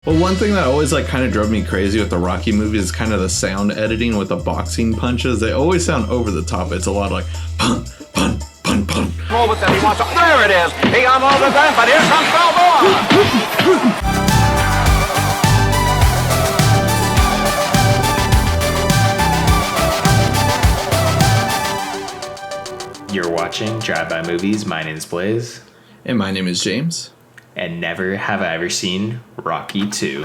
Well, one thing that always like kind of drove me crazy with the Rocky movies is kind of the sound editing with the boxing punches. They always sound over the top. It's a lot of like pun, pun, pun, pun. There it is. He almost is there, but here comes Balboa. You're watching Drive By Movies. My name is Blaise. And my name is James. And never have I ever seen Rocky 2.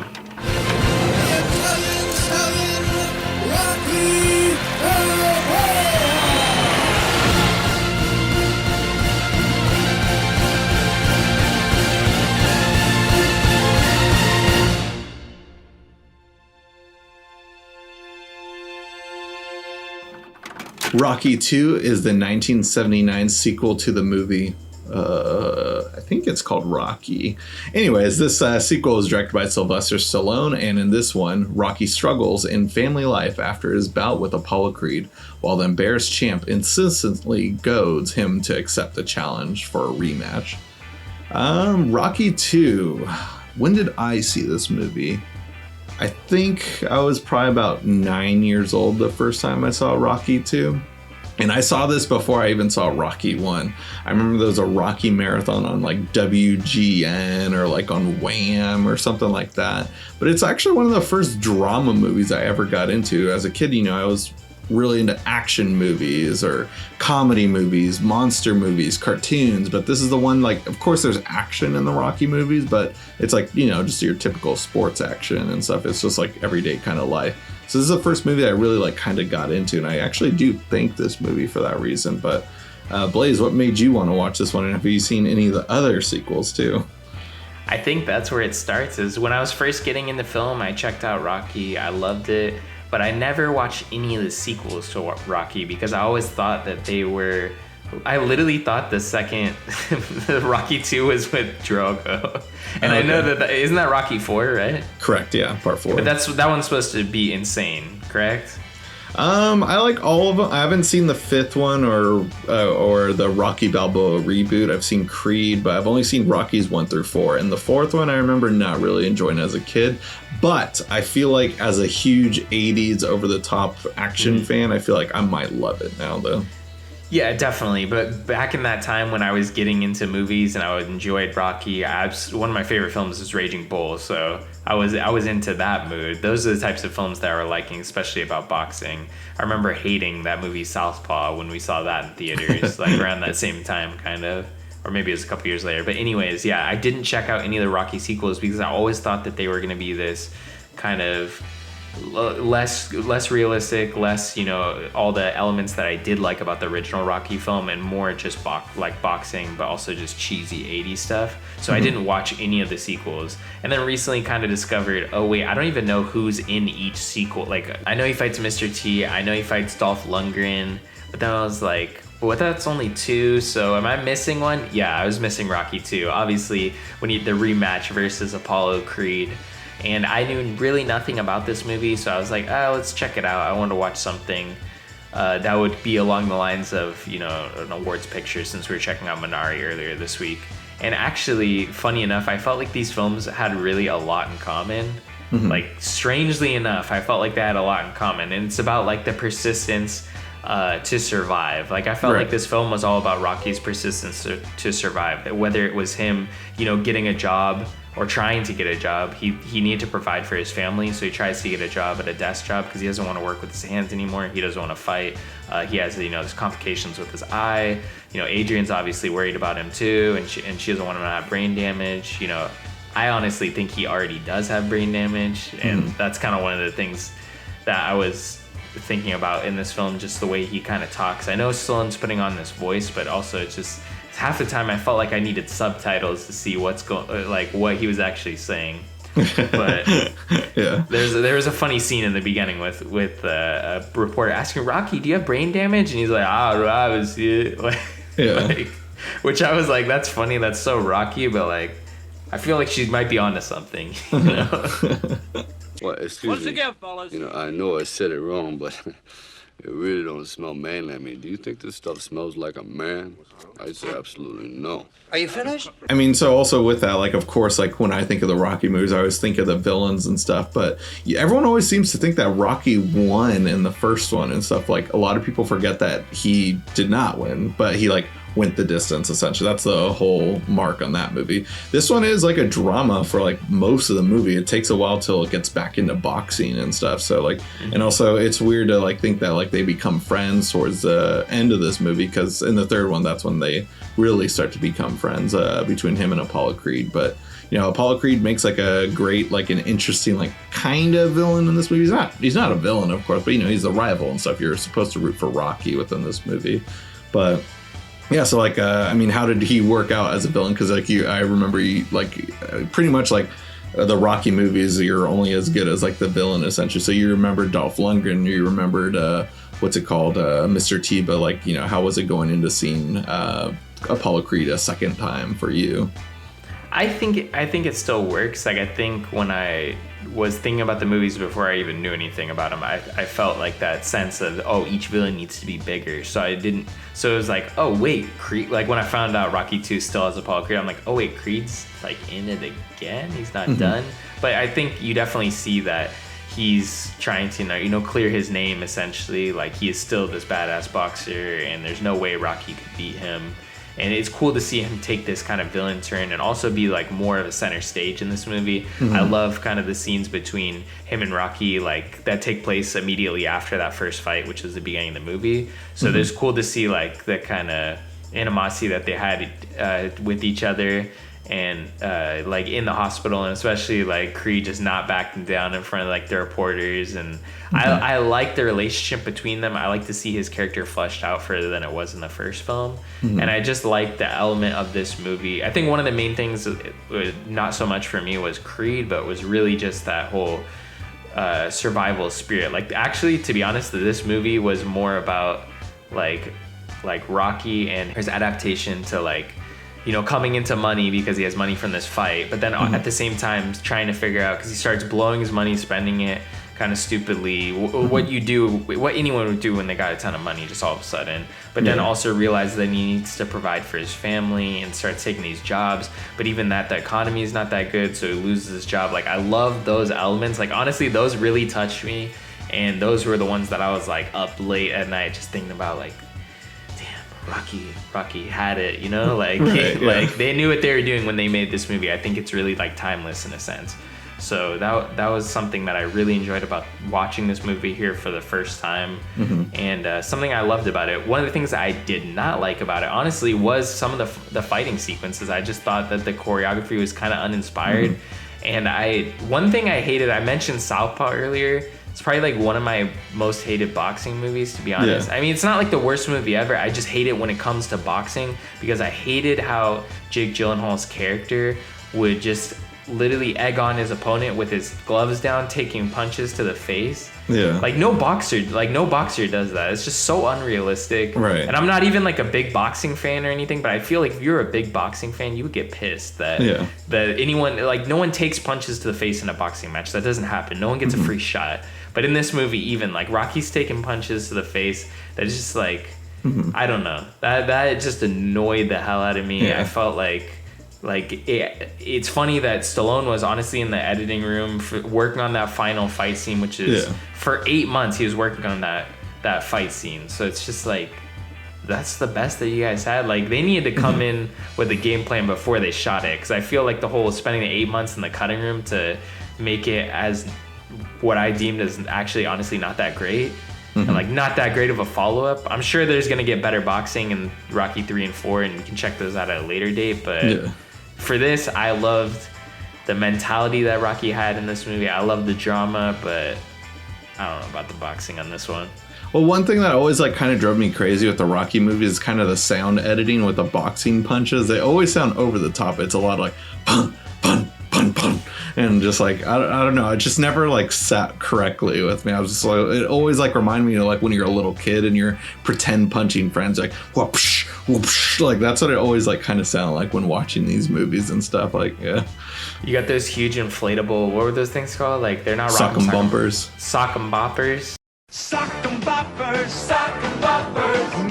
Rocky 2 is the 1979 sequel to the movie. I think it's called Rocky. Anyways, this sequel is directed by Sylvester Stallone, and in this one, Rocky struggles in family life after his bout with Apollo Creed, while the embarrassed champ insistently goads him to accept the challenge for a rematch. Rocky 2. When did I see this movie? I think I was probably about 9 years old the first time I saw Rocky 2. And I saw this before I even saw Rocky 1. I remember there was a Rocky marathon on like WGN or like on Wham or something like that. But it's actually one of the first drama movies I ever got into. As a kid, you know, I was really into action movies or comedy movies, monster movies, cartoons. But this is the one, like, of course there's action in the Rocky movies, but it's like, you know, just your typical sports action and stuff. It's just like everyday kind of life. So this is the first movie that I really like kind of got into, and I actually do thank this movie for that reason. But Blaise, what made you want to watch this one, and have you seen any of the other sequels too? I think that's where it starts, is when I was first getting into film, I checked out Rocky, I loved it, but I never watched any of the sequels to Rocky because I always thought that they were... I literally thought the second the Rocky 2 was with Drogo. And okay. I know that isn't that Rocky 4, right? Correct, yeah, part 4. But that one's supposed to be insane, correct? I like all of them. I haven't seen the 5th one or the Rocky Balboa reboot. I've seen Creed, but I've only seen Rockies 1 through 4. And the 4th one I remember not really enjoying as a kid. But I feel like as a huge 80s over-the-top action fan, I feel like I might love it now, though. Yeah, definitely. But back in that time when I was getting into movies and I enjoyed Rocky, one of my favorite films is Raging Bull. So I was into that mood. Those are the types of films that I were liking, especially about boxing. I remember hating that movie Southpaw when we saw that in theaters, like around that same time, kind of. Or maybe it was a couple years later. But anyways, yeah, I didn't check out any of the Rocky sequels because I always thought that they were going to be this kind of less realistic, less, you know, all the elements that I did like about the original Rocky film, and more just like boxing, but also just cheesy 80s stuff. So I didn't watch any of the sequels, and then recently kind of discovered, oh wait, I don't even know who's in each sequel. Like, I know he fights Mr. T, I know he fights Dolph Lundgren, but then I was like, well, that's only 2, so am I missing one? Yeah, I was missing Rocky 2. Obviously, when the rematch versus Apollo Creed. And I knew really nothing about this movie, so I was like, let's check it out. I want to watch something that would be along the lines of, you know, an awards picture, since we were checking out Minari earlier this week. And actually, funny enough, I felt like these films had really a lot in common. Like, strangely enough, I felt like they had a lot in common. And it's about, like, the persistence to survive. Like, I felt like this film was all about Rocky's persistence to survive. Whether it was him, you know, getting a job or trying to get a job, he needed to provide for his family, so he tries to get a job at a desk job because he doesn't want to work with his hands anymore. He doesn't want to fight. He has, you know, there's complications with his eye. You know, Adrian's obviously worried about him too, and she doesn't want him to have brain damage. You know, I honestly think he already does have brain damage, and that's kind of one of the things that I was thinking about in this film, just the way he kind of talks. I know Stallone's putting on this voice, but also it's just half the time I felt like I needed subtitles to see what he was actually saying. But yeah, there was a funny scene in the beginning with a reporter asking Rocky, "Do you have brain damage?" And he's like, obviously, like, which I was like, that's funny, that's so Rocky, but like, I feel like she might be onto something, you know. Well, excuse me. Once again, fellas. You know, I know I said it wrong, but It really don't smell manly. I mean, do you think this stuff smells like a man? I'd say absolutely no. Are you finished? I mean, so also with that, like, of course, like when I think of the Rocky movies, I always think of the villains and stuff. But everyone always seems to think that Rocky won in the first one and stuff. Like, a lot of people forget that he did not win, but he like went the distance essentially. That's the whole mark on that movie. This one is like a drama for like most of the movie. It takes a while till it gets back into boxing and stuff. So like, and also it's weird to like think that like they become friends towards the end of this movie, because in the third one, that's when they really start to become friends between him and Apollo Creed. But you know, Apollo Creed makes like a great, like an interesting, like kind of villain in this movie. He's not a villain, of course, but you know, he's the rival and stuff. You're supposed to root for Rocky within this movie. But yeah, so like, I mean, how did he work out as a villain? Because like I remember you like pretty much like the Rocky movies, you're only as good as like the villain essentially. So you remembered Dolph Lundgren, you remembered what's it called, Mr. T. But like, you know, how was it going into seeing Apollo Creed a second time for you? I think it still works. Like, I think when I was thinking about the movies before I even knew anything about them, I felt like that sense of, oh, each villain needs to be bigger. So it was like, oh wait, Creed. Like when I found out Rocky 2 still has Apollo Creed, I'm like, oh wait, Creed's like in it again. He's not done. But I think you definitely see that he's trying to, you know, clear his name essentially. Like, he is still this badass boxer, and there's no way Rocky could beat him. And it's cool to see him take this kind of villain turn and also be like more of a center stage in this movie. I love kind of the scenes between him and Rocky, like that take place immediately after that first fight, which is the beginning of the movie. So there's cool to see like the kind of animosity that they had with each other. And like in the hospital, and especially like Creed just not backing down in front of like the reporters. And I like the relationship between them. I like to see his character fleshed out further than it was in the first film. And I just like the element of this movie. I think one of the main things, not so much for me, was Creed, but was really just that whole survival spirit. Like, actually, to be honest, this movie was more about like Rocky and his adaptation to like, you know, coming into money because he has money from this fight, but then at the same time trying to figure out, because he starts blowing his money, spending it kind of stupidly, what anyone would do when they got a ton of money just all of a sudden, but then also realize that he needs to provide for his family and start taking these jobs, but even that the economy is not that good, so he loses his job. Like, I love those elements. Like, honestly, those really touched me, and those were the ones that I was like up late at night just thinking about, like, Rocky had it, you know, like like they knew what they were doing when they made this movie. I think it's really like timeless in a sense. So that was something that I really enjoyed about watching this movie here for the first time. And something I loved about it, one of the things that I did not like about it, honestly, was some of the fighting sequences. I just thought that the choreography was kind of uninspired. And one thing I hated, I mentioned Southpaw earlier. It's probably like one of my most hated boxing movies, to be honest. I mean, it's not like the worst movie ever. I just hate it when it comes to boxing, because I hated how Jake Gyllenhaal's character would just literally egg on his opponent with his gloves down, taking punches to the face. Like no boxer does that. It's just so unrealistic. Right. And I'm not even like a big boxing fan or anything, but I feel like if you're a big boxing fan, you would get pissed that anyone, like, no one takes punches to the face in a boxing match. That doesn't happen. No one gets a free shot. But in this movie, even like Rocky's taking punches to the face, that's just like, I don't know. That just annoyed the hell out of me. I felt like it's funny that Stallone was honestly in the editing room working on that final fight scene, which is for 8 months he was working on that fight scene. So it's just like, that's the best that you guys had. Like, they needed to come in with a game plan before they shot it, because I feel like the whole spending the 8 months in the cutting room to make it as what I deemed as actually honestly not that great. And like not that great of a follow-up. I'm sure there's going to get better boxing in Rocky 3 and 4, and we can check those out at a later date. But for this, I loved the mentality that Rocky had in this movie. I loved the drama, but I don't know about the boxing on this one. Well, one thing that always like kind of drove me crazy with the Rocky movies is kind of the sound editing with the boxing punches. They always sound over the top. It's a lot of like pun, pun, pun, pun. And just like, I don't know, it just never like sat correctly with me. I was just like, it always like reminded me of like when you're a little kid and you're pretend punching friends, like whoopsh, whoopsh. Like that's what it always like kind of sounded like when watching these movies and stuff. Like, yeah. You got those huge inflatable, what were those things called? Like, they're not sock 'em bumpers. Sock 'em boppers. Sock 'em boppers,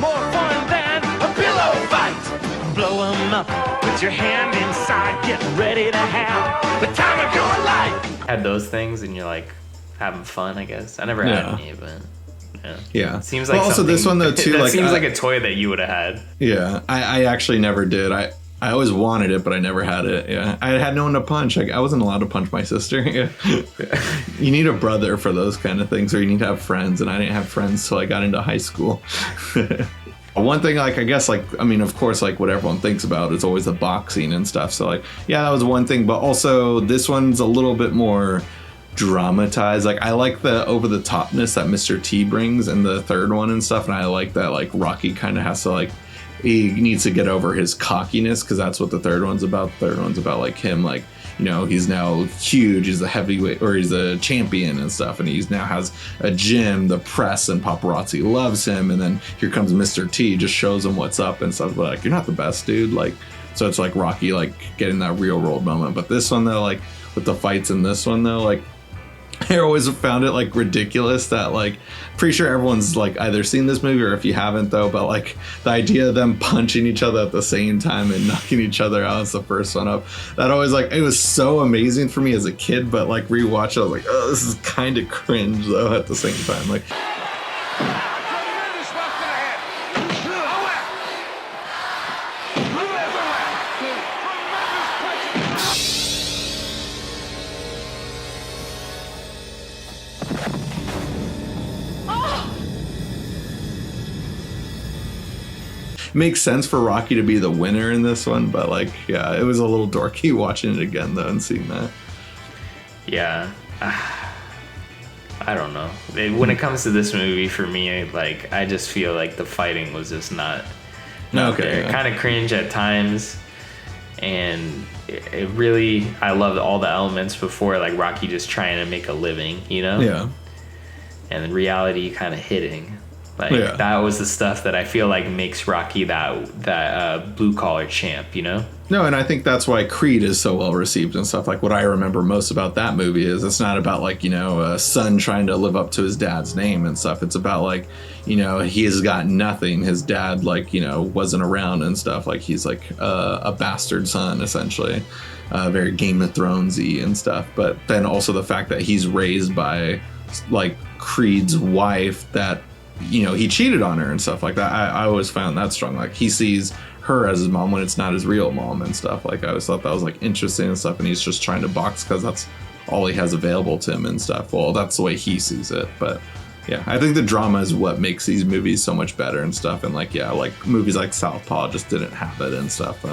more fun than a pillow fight. Blow 'em up, put your hand inside, get ready to have the time of your life. Had those things and you're like having fun, I guess. I never had any, but yeah. Seems like also this one though too. That like seems like a toy that you would have had. Yeah, I actually never did. I always wanted it, but I never had it. Yeah, I had no one to punch. I wasn't allowed to punch my sister. Yeah. You need a brother for those kind of things, or you need to have friends, and I didn't have friends till I got into high school. One thing, like, I guess, like, I mean, of course, like, what everyone thinks about is always the boxing and stuff. So, like, yeah, that was one thing, but also this one's a little bit more dramatized. Like, I like the over-the-topness that Mr. T brings in the third one and stuff, and I like that, like, Rocky kind of has to, like, he needs to get over his cockiness, because that's what the third one's about. The third one's about, like, him, like, you know, he's now huge, he's a heavyweight, or he's a champion and stuff, and he's now has a gym, the press and paparazzi loves him, and then here comes Mr. T, just shows him what's up and stuff, but like, you're not the best, dude. Like, so it's like Rocky, like, getting that real world moment. But this one though, like, with the fights in this one though, like, I always found it like ridiculous that, like, pretty sure everyone's like either seen this movie, or if you haven't though, but like the idea of them punching each other at the same time and knocking each other out as the first one up, that always, like, it was so amazing for me as a kid, but like rewatch it, I was like, oh, this is kind of cringe though at the same time. Like, makes sense for Rocky to be the winner in this one, but like, yeah, it was a little dorky watching it again though and seeing that. Yeah, I don't know. When it comes to this movie, for me, like, I just feel like the fighting was just not okay. Yeah. Kind of cringe at times, and it really, I loved all the elements before, like Rocky just trying to make a living, you know? Yeah. And then reality kind of hitting. Like, that was the stuff that I feel like makes Rocky that blue collar champ, you know? No, and I think that's why Creed is so well received and stuff. Like, what I remember most about that movie is it's not about, like, you know, a son trying to live up to his dad's name and stuff. It's about, like, you know, he has got nothing. His dad, like, you know, wasn't around and stuff. Like, he's like a bastard son, essentially. Very Game of Thrones-y and stuff. But then also the fact that he's raised by, like, Creed's wife, that, you know, he cheated on her and stuff like that. I always found that strong. Like, he sees her as his mom when it's not his real mom and stuff. Like, I always thought that was, like, interesting and stuff, and he's just trying to box because that's all he has available to him and stuff. Well, that's the way he sees it. But yeah, I think the drama is what makes these movies so much better and stuff. And like, yeah, like movies like Southpaw just didn't have it and stuff.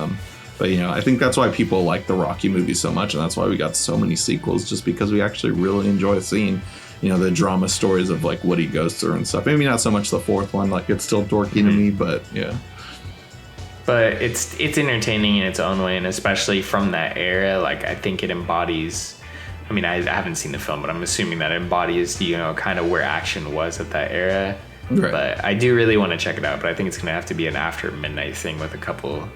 But, you know, I think that's why people like the Rocky movies so much, and that's why we got so many sequels, just because we actually really enjoy seeing, you know, the drama stories of, like, what he goes through and stuff. Maybe not so much the fourth one, like, it's still dorky to me, but yeah. But it's entertaining in its own way, and especially from that era, like, I think it embodies, I mean, I haven't seen the film, but I'm assuming that it embodies, you know, kind of where action was at that era. Right. But I do really want to check it out, but I think it's going to have to be an after midnight thing with a couple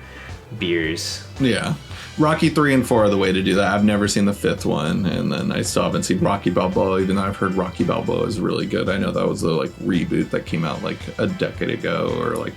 beers. Yeah. Rocky 3 and 4 are the way to do that. I've never seen the fifth one, and then I still haven't seen Rocky Balboa, even though I've heard Rocky Balboa is really good. I know that was a, like, reboot that came out, like, a decade ago, or, like,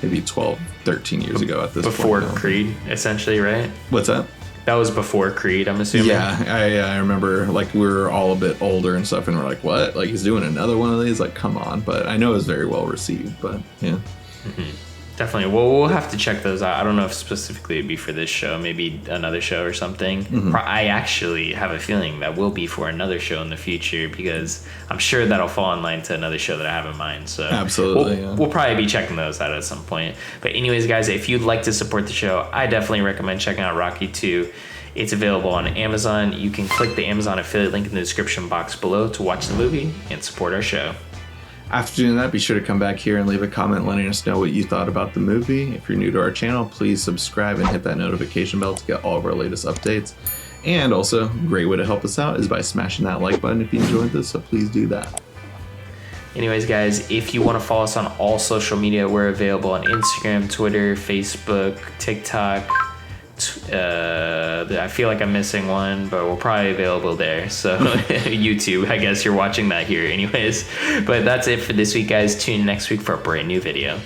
maybe 12, 13 years ago at this point. Before Creed, essentially, right? What's that? That was before Creed, I'm assuming. Yeah, I remember, like, we were all a bit older and stuff, and we're like, what? Like, he's doing another one of these? Like, come on. But I know it was very well received, but yeah. Mm-hmm. Definitely. Well, we'll have to check those out. I don't know if specifically it'd be for this show, maybe another show or something. Mm-hmm. I actually have a feeling that will be for another show in the future, because I'm sure that'll fall in line to another show that I have in mind. So absolutely, we'll probably be checking those out at some point. But anyways, guys, if you'd like to support the show, I definitely recommend checking out Rocky 2. It's available on Amazon. You can click the Amazon affiliate link in the description box below to watch the movie and support our show. After doing that, be sure to come back here and leave a comment letting us know what you thought about the movie. If you're new to our channel, please subscribe and hit that notification bell to get all of our latest updates. And also, a great way to help us out is by smashing that like button if you enjoyed this, so please do that. Anyways, guys, if you want to follow us on all social media, we're available on Instagram, Twitter, Facebook, TikTok, I feel like I'm missing one, but we're probably available there. So YouTube, I guess you're watching that here anyways. But that's it for this week, guys. Tune in next week for a brand new video.